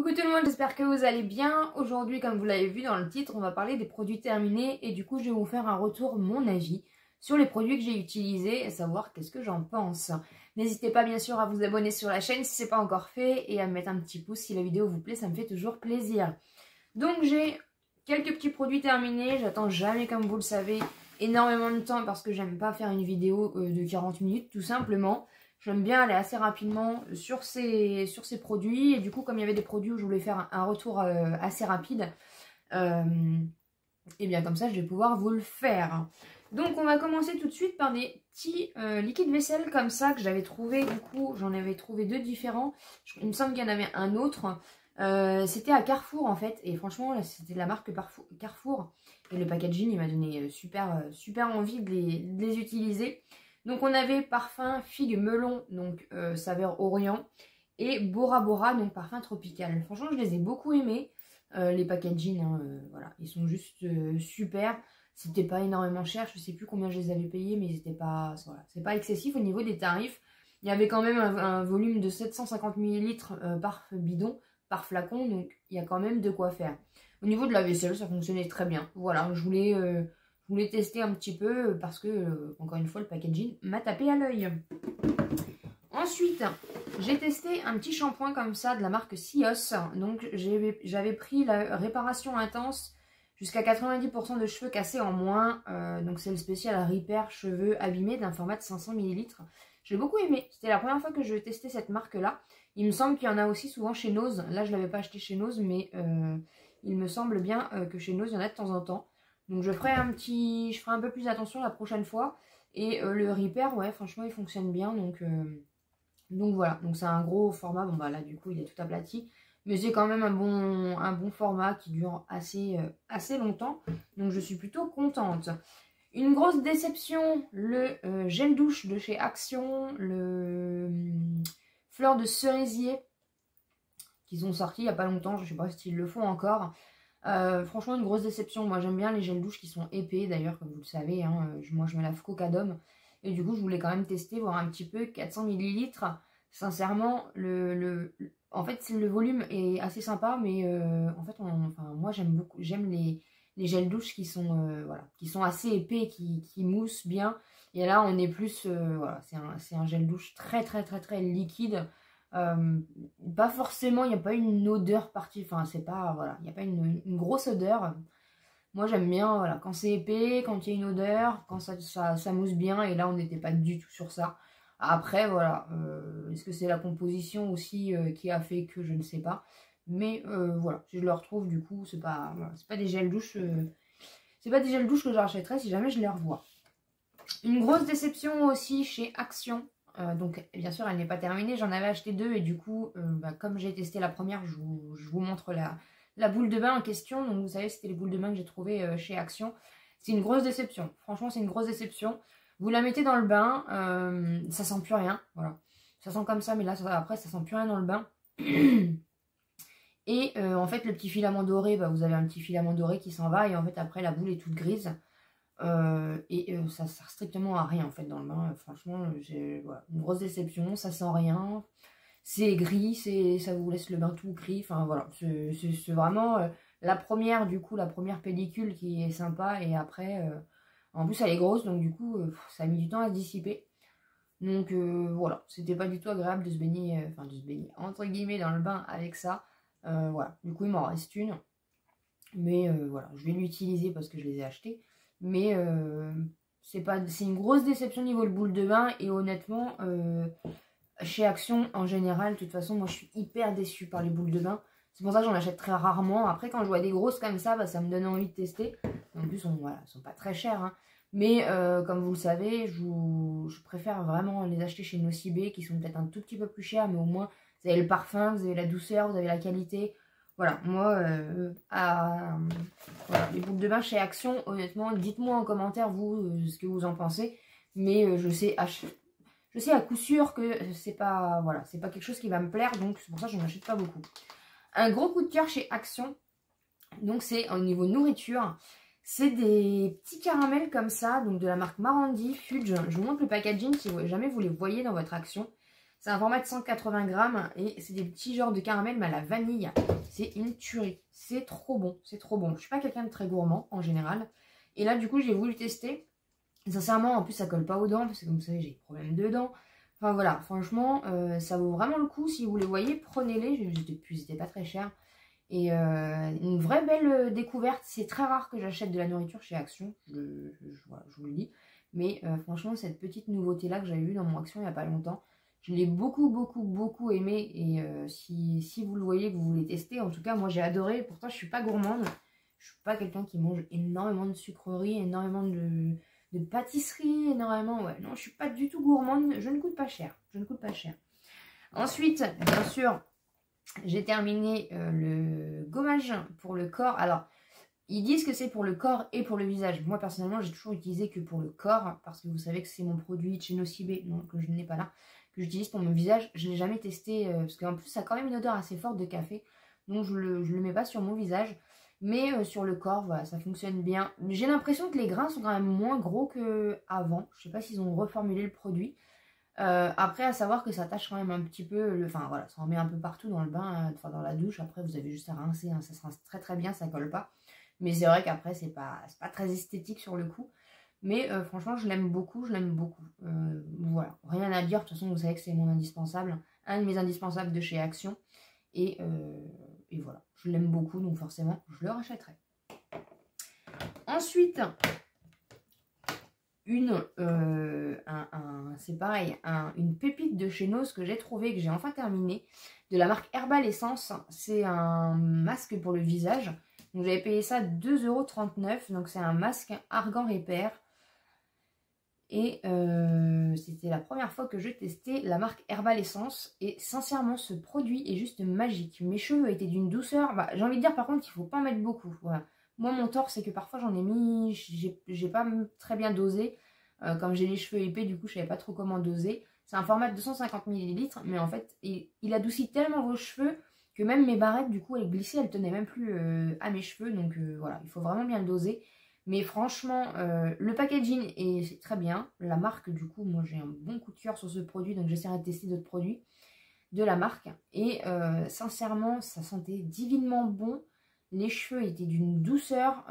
Coucou tout le monde, j'espère que vous allez bien. Aujourd'hui, comme vous l'avez vu dans le titre, on va parler des produits terminés et du coup, je vais vous faire un retour, mon avis, sur les produits que j'ai utilisés et savoir qu'est-ce que j'en pense. N'hésitez pas bien sûr à vous abonner sur la chaîne si ce n'est pas encore fait et à me mettre un petit pouce si la vidéo vous plaît, ça me fait toujours plaisir. Donc j'ai quelques petits produits terminés, j'attends jamais, comme vous le savez, énormément de temps parce que j'aime pas faire une vidéo de 40 minutes tout simplement. J'aime bien aller assez rapidement sur ces produits. Et du coup, comme il y avait des produits où je voulais faire un retour assez rapide, et bien comme ça, je vais pouvoir vous le faire. Donc, on va commencer tout de suite par des petits liquides vaisselle comme ça que j'avais trouvé. Du coup, j'en avais trouvé deux différents. Il me semble qu'il y en avait un autre. C'était à Carrefour en fait. Et franchement, c'était de la marque Carrefour. Et le packaging, il m'a donné super envie de les utiliser. Donc on avait parfum figue melon, donc saveur Orient, et Bora Bora, donc parfum tropical. Franchement, je les ai beaucoup aimés, les packaging, hein, voilà, ils sont juste super. C'était pas énormément cher, je sais plus combien je les avais payés, mais c'était pas, voilà, c'est pas excessif au niveau des tarifs. Il y avait quand même un volume de 750 ml par bidon, par flacon, donc il y a quand même de quoi faire. Au niveau de la vaisselle, ça fonctionnait très bien. Voilà, je voulais tester un petit peu parce que, encore une fois, le packaging m'a tapé à l'œil. Ensuite, j'ai testé un petit shampoing comme ça de la marque Sios. Donc, j'avais pris la réparation intense jusqu'à 90% de cheveux cassés en moins. Donc, c'est le spécial Repair cheveux abîmés d'un format de 500 ml. J'ai beaucoup aimé. C'était la première fois que je testais cette marque-là. Il me semble qu'il y en a aussi souvent chez Nose. Là, je ne l'avais pas acheté chez Nose, mais il me semble bien que chez Nose, il y en a de temps en temps. Donc je ferai un peu plus attention la prochaine fois. Et le Repair, ouais, franchement, il fonctionne bien. Donc voilà. Donc c'est un gros format. Bon bah là, du coup, il est tout aplati. Mais c'est quand même un bon format qui dure assez longtemps. Donc je suis plutôt contente. Une grosse déception, le gel douche de chez Action, le fleur de cerisier qu'ils ont sorti il n'y a pas longtemps. Je ne sais pas s'ils le font encore. Franchement, une grosse déception. Moi, j'aime bien les gels douche qui sont épais, d'ailleurs, comme vous le savez. Hein, moi, je me lave qu'au Cadom. Et du coup, je voulais quand même tester, voir un petit peu. 400 ml. Sincèrement, en fait, le volume est assez sympa. Mais en fait, moi, j'aime les gels douche qui sont, voilà, qui sont assez épais, qui moussent bien. Et là, on est plus... voilà, c'est un gel douche très liquide. Pas forcément, il n'y a pas une odeur enfin c'est pas, voilà, il n'y a pas une grosse odeur. Moi j'aime bien, voilà, quand c'est épais, quand il y a une odeur, quand ça mousse bien, et là on n'était pas du tout sur ça. Après voilà, est-ce que c'est la composition aussi qui a fait que je ne sais pas, mais voilà, si je le retrouve du coup, c'est pas, voilà, c'est pas des gels douche, c'est pas des gels douche que j'achèterais si jamais je les revois. Une grosse déception aussi chez Action. Donc bien sûr elle n'est pas terminée, j'en avais acheté deux et du coup comme j'ai testé la première, je vous montre la boule de bain en question. Donc vous savez, c'était les boules de bain que j'ai trouvées chez Action. C'est une grosse déception, franchement c'est une grosse déception. Vous la mettez dans le bain, ça sent plus rien, voilà. Ça sent comme ça, mais là après ça sent plus rien dans le bain. Et en fait le petit filament doré, vous avez un petit filament doré qui s'en va et en fait après la boule est toute grise. Ça sert strictement à rien en fait dans le bain. Franchement, j'ai voilà, une grosse déception, ça sent rien, c'est gris, ça vous laisse le bain tout gris. Enfin voilà, c'est vraiment la première, du coup, la première pellicule qui est sympa. Et après, en plus elle est grosse, donc du coup ça a mis du temps à se dissiper. Donc voilà, c'était pas du tout agréable de se baigner, enfin de se baigner entre guillemets dans le bain avec ça. Voilà, du coup il m'en reste une, mais voilà, je vais l'utiliser parce que je les ai achetés. Mais c'est une grosse déception niveau le boule de bain. Et honnêtement, chez Action en général, de toute façon, moi je suis hyper déçue par les boules de bain. C'est pour ça que j'en achète très rarement. Après, quand je vois des grosses comme ça, ça me donne envie de tester. En plus, voilà, elles sont pas très chères. Hein. Mais comme vous le savez, je préfère vraiment les acheter chez Nocibé, qui sont peut-être un tout petit peu plus chères. Mais au moins, vous avez le parfum, vous avez la douceur, vous avez la qualité. Voilà, moi, voilà, les boules de bain chez Action, honnêtement, dites-moi en commentaire, vous, ce que vous en pensez. Mais je sais à coup sûr que c'est pas, voilà, c'est pas quelque chose qui va me plaire, donc c'est pour ça que je n'en achète pas beaucoup. Un gros coup de cœur chez Action, donc c'est au niveau nourriture. C'est des petits caramels comme ça, donc de la marque Marandi, Fudge. Je vous montre le packaging si jamais vous les voyez dans votre Action. C'est un format de 180 grammes et c'est des petits genres de caramel mais à la vanille. C'est une tuerie. C'est trop bon, c'est trop bon. Je suis pas quelqu'un de très gourmand en général. Et là, du coup, j'ai voulu tester. Et sincèrement, en plus, ça colle pas aux dents parce que comme vous savez, j'ai des problèmes de dents. Enfin voilà, franchement, ça vaut vraiment le coup. Si vous les voyez, prenez-les. C'était pas très cher. Et une vraie belle découverte. C'est très rare que j'achète de la nourriture chez Action. Voilà, je vous le dis. Mais franchement, cette petite nouveauté-là que j'avais vue dans mon Action il n'y a pas longtemps, je l'ai beaucoup aimé. Et si vous le voyez, que vous voulez tester, en tout cas, moi j'ai adoré. Pourtant, je suis pas gourmande. Je suis pas quelqu'un qui mange énormément de sucreries, énormément de pâtisserie, énormément. Ouais, non, je suis pas du tout gourmande. Je ne coûte pas cher. Je ne coûte pas cher. Ensuite, bien sûr, j'ai terminé le gommage pour le corps. Alors, ils disent que c'est pour le corps et pour le visage. Moi, personnellement, j'ai toujours utilisé que pour le corps. Parce que vous savez que c'est mon produit chez Nocibé, non, que je n'ai pas là, que j'utilise pour mon visage. Je ne l'ai jamais testé. Parce qu'en plus, ça a quand même une odeur assez forte de café. Donc, je le mets pas sur mon visage. Mais sur le corps, voilà, ça fonctionne bien. J'ai l'impression que les grains sont quand même moins gros qu'avant. Je sais pas s'ils ont reformulé le produit. Après, à savoir que ça tâche quand même un petit peu. Enfin voilà, ça en met un peu partout dans le bain, enfin dans la douche. Après, vous avez juste à rincer, hein, ça se rince très bien, ça colle pas. Mais c'est vrai qu'après, c'est pas très esthétique sur le coup. Mais franchement, je l'aime beaucoup, voilà, rien à dire. De toute façon, vous savez que c'est mon indispensable, un de mes indispensables de chez Action. Et voilà, je l'aime beaucoup, donc forcément, je le rachèterai. Ensuite, c'est pareil, une pépite de chez Nose que j'ai trouvé, que j'ai enfin terminé, de la marque Herbal Essence. C'est un masque pour le visage. Donc j'avais payé ça 2,39 €. Donc c'est un masque Argan Repair. Et c'était la première fois que je testais la marque Herbal Essence. Et sincèrement, ce produit est juste magique. Mes cheveux étaient d'une douceur. Bah, j'ai envie de dire par contre qu'il ne faut pas en mettre beaucoup. Voilà. Moi, mon tort, c'est que parfois j'en ai mis. J'ai pas très bien dosé. Comme j'ai les cheveux épais, du coup, je savais pas trop comment doser. C'est un format de 250 ml. Mais en fait, il adoucit tellement vos cheveux que même mes barrettes, du coup, elles glissaient. Elles tenaient même plus à mes cheveux. Donc voilà, il faut vraiment bien le doser. Mais franchement, le packaging est très bien. La marque, du coup, moi j'ai un bon coup de cœur sur ce produit. Donc j'essaierai de tester d'autres produits de la marque. Et sincèrement, ça sentait divinement bon. Les cheveux étaient d'une douceur.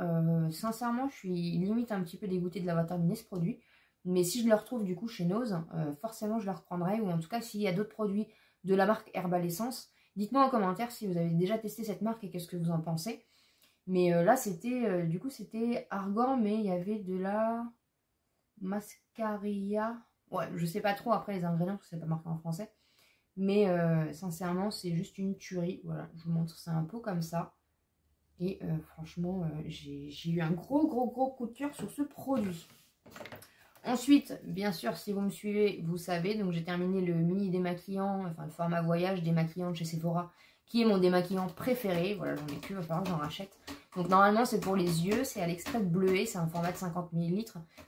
Sincèrement, je suis limite un petit peu dégoûtée de l'avoir terminé ce produit. Mais si je le retrouve du coup chez Nose, forcément je le reprendrai. Ou en tout cas, s'il y a d'autres produits de la marque Herbal Essence, dites-moi en commentaire si vous avez déjà testé cette marque et qu'est-ce que vous en pensez. Mais là, c'était du coup, c'était argan, mais il y avait de la mascarilla. Ouais, je sais pas trop après les ingrédients, parce que c'est pas marqué en français. Mais sincèrement, c'est juste une tuerie. Voilà, je vous montre, c'est un pot comme ça. Et franchement, j'ai eu un gros coup de cœur sur ce produit. Ensuite, bien sûr, si vous me suivez, vous savez, donc j'ai terminé le mini démaquillant, enfin le format voyage démaquillant de chez Sephora, qui est mon démaquillant préféré. Voilà, j'en ai plus, il va falloir que j'en rachète. Donc normalement, c'est pour les yeux, c'est à l'extrait de bleuet, c'est un format de 50 ml.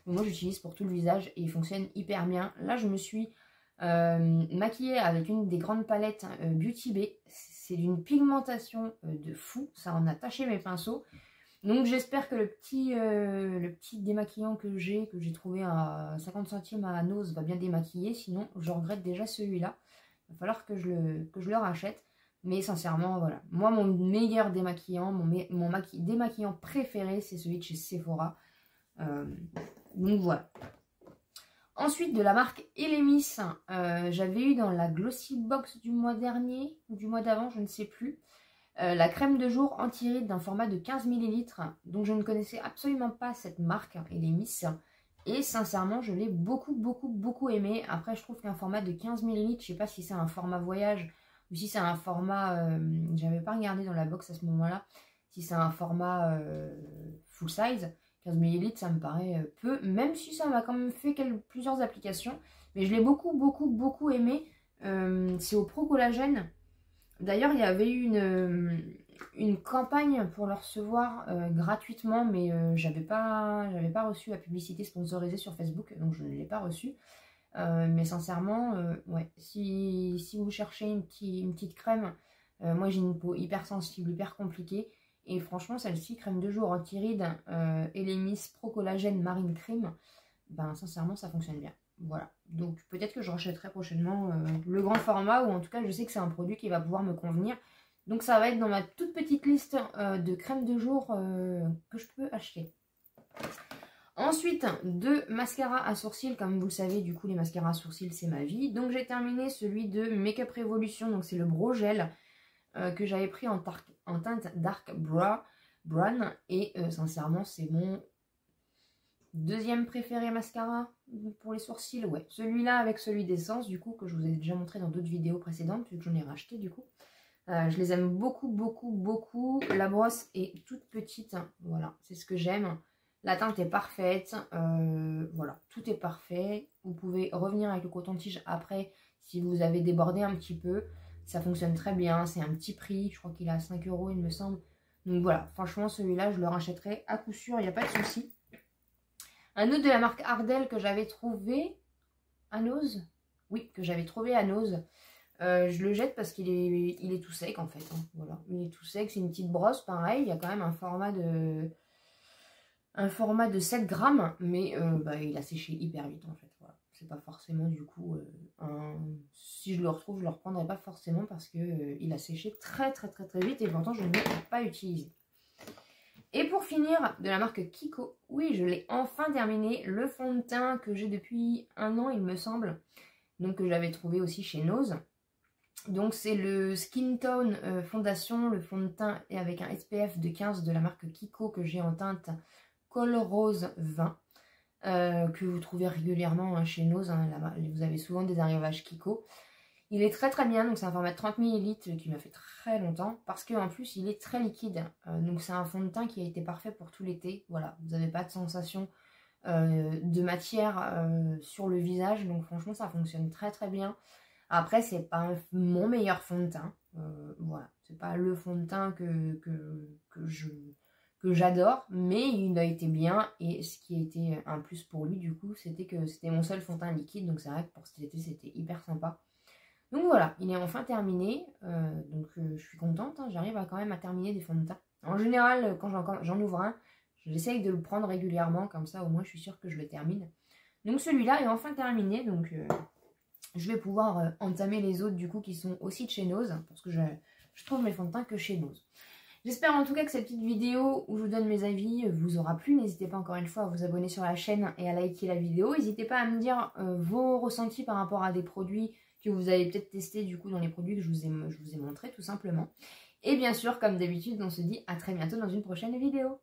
Mais moi, j'utilise pour tout le visage et il fonctionne hyper bien. Là, je me suis maquillée avec une des grandes palettes Beauty Bay. C'est d'une pigmentation de fou, ça en a taché mes pinceaux. Donc j'espère que le petit démaquillant que j'ai trouvé à 50 centimes à Nose va bien démaquiller. Sinon, je regrette déjà celui-là. Il va falloir que je le rachète. Mais sincèrement, voilà. Moi, mon meilleur démaquillant, mon démaquillant préféré, c'est celui de chez Sephora. Donc voilà. Ensuite, de la marque Elemis, j'avais eu dans la Glossy Box du mois dernier, ou du mois d'avant, je ne sais plus. La crème de jour anti-rides d'un format de 15 ml. Donc je ne connaissais absolument pas cette marque, Elemis. Et sincèrement, je l'ai beaucoup aimé. Après, je trouve qu'un format de 15 ml, je ne sais pas si c'est un format voyage ou si c'est un format, j'avais pas regardé dans la box à ce moment-là, si c'est un format full size. 15 ml, ça me paraît peu, même si ça m'a quand même fait plusieurs applications. Mais je l'ai beaucoup aimé. C'est au Pro Collagène. D'ailleurs, il y avait eu une campagne pour le recevoir gratuitement, mais j'avais pas reçu la publicité sponsorisée sur Facebook, donc je ne l'ai pas reçu. Mais sincèrement, ouais, si vous cherchez une petite crème, moi j'ai une peau hyper sensible, hyper compliquée, et franchement celle-ci, crème de jour anti-rides Elemis Pro Collagène Marine Cream, ben sincèrement ça fonctionne bien. Voilà, Donc peut-être que je rachèterai prochainement le grand format, ou en tout cas je sais que c'est un produit qui va pouvoir me convenir. Donc ça va être dans ma toute petite liste de crèmes de jour que je peux acheter. Ensuite, 2 mascaras à sourcils. Comme vous le savez, du coup les mascaras à sourcils c'est ma vie. Donc j'ai terminé celui de Make Up Revolution, donc c'est le Brow Gel que j'avais pris en teinte Dark Brown. Et sincèrement c'est mon deuxième préféré mascara pour les sourcils. Ouais, celui-là avec celui d'Essence du coup que je vous ai déjà montré dans d'autres vidéos précédentes vu que j'en ai racheté du coup. Je les aime beaucoup, beaucoup, beaucoup. La brosse est toute petite. Voilà, c'est ce que j'aime. La teinte est parfaite. Voilà, tout est parfait. Vous pouvez revenir avec le coton-tige après si vous avez débordé un petit peu. Ça fonctionne très bien. C'est un petit prix. Je crois qu'il est à 5 € il me semble. Donc voilà, franchement celui-là je le rachèterai à coup sûr. Il n'y a pas de souci. Un autre de la marque Ardell que j'avais trouvé à Nose. Oui, que j'avais trouvé à Nose. Je le jette parce qu'il est tout sec en fait. Hein. Voilà, il est tout sec. C'est une petite brosse, pareil. Il y a quand même un format de 7 grammes, mais il a séché hyper vite en fait. Voilà. C'est pas forcément du coup si je le retrouve, je le reprendrai pas forcément parce que il a séché très vite et pourtant je ne l'ai pas utilisé. Et pour finir, de la marque Kiko, oui, je l'ai enfin terminé, le fond de teint que j'ai depuis 1 an, il me semble, donc que j'avais trouvé aussi chez Nose. Donc c'est le Skin Tone Fondation, le fond de teint et avec un SPF de 15 de la marque Kiko que j'ai en teinte Col Rose 20, que vous trouvez régulièrement chez Nose, hein, vous avez souvent des arrivages Kiko. Il est très bien, donc c'est un format de 30 ml qui m'a fait très longtemps, parce qu'en plus il est très liquide, donc c'est un fond de teint qui a été parfait pour tout l'été. Voilà, vous n'avez pas de sensation de matière sur le visage, donc franchement ça fonctionne très bien. Après c'est pas mon meilleur fond de teint, voilà, c'est pas le fond de teint que j'adore, mais il a été bien, et ce qui a été un plus pour lui du coup, c'était que c'était mon seul fond de teint liquide, donc c'est vrai que pour cet été c'était hyper sympa. Donc voilà, il est enfin terminé, donc je suis contente, hein, j'arrive quand même à terminer des fonds de teint. En général, quand j'en ouvre un, j'essaye de le prendre régulièrement, comme ça au moins je suis sûre que je le termine. Donc celui-là est enfin terminé, donc je vais pouvoir entamer les autres du coup qui sont aussi de chez Nose, parce que je trouve mes fonds de teint que chez Nose. J'espère en tout cas que cette petite vidéo où je vous donne mes avis vous aura plu. N'hésitez pas encore une fois à vous abonner sur la chaîne et à liker la vidéo. N'hésitez pas à me dire vos ressentis par rapport à des produits que vous avez peut-être testés du coup dans les produits que je vous ai montrés tout simplement. Et bien sûr, comme d'habitude, on se dit à très bientôt dans une prochaine vidéo.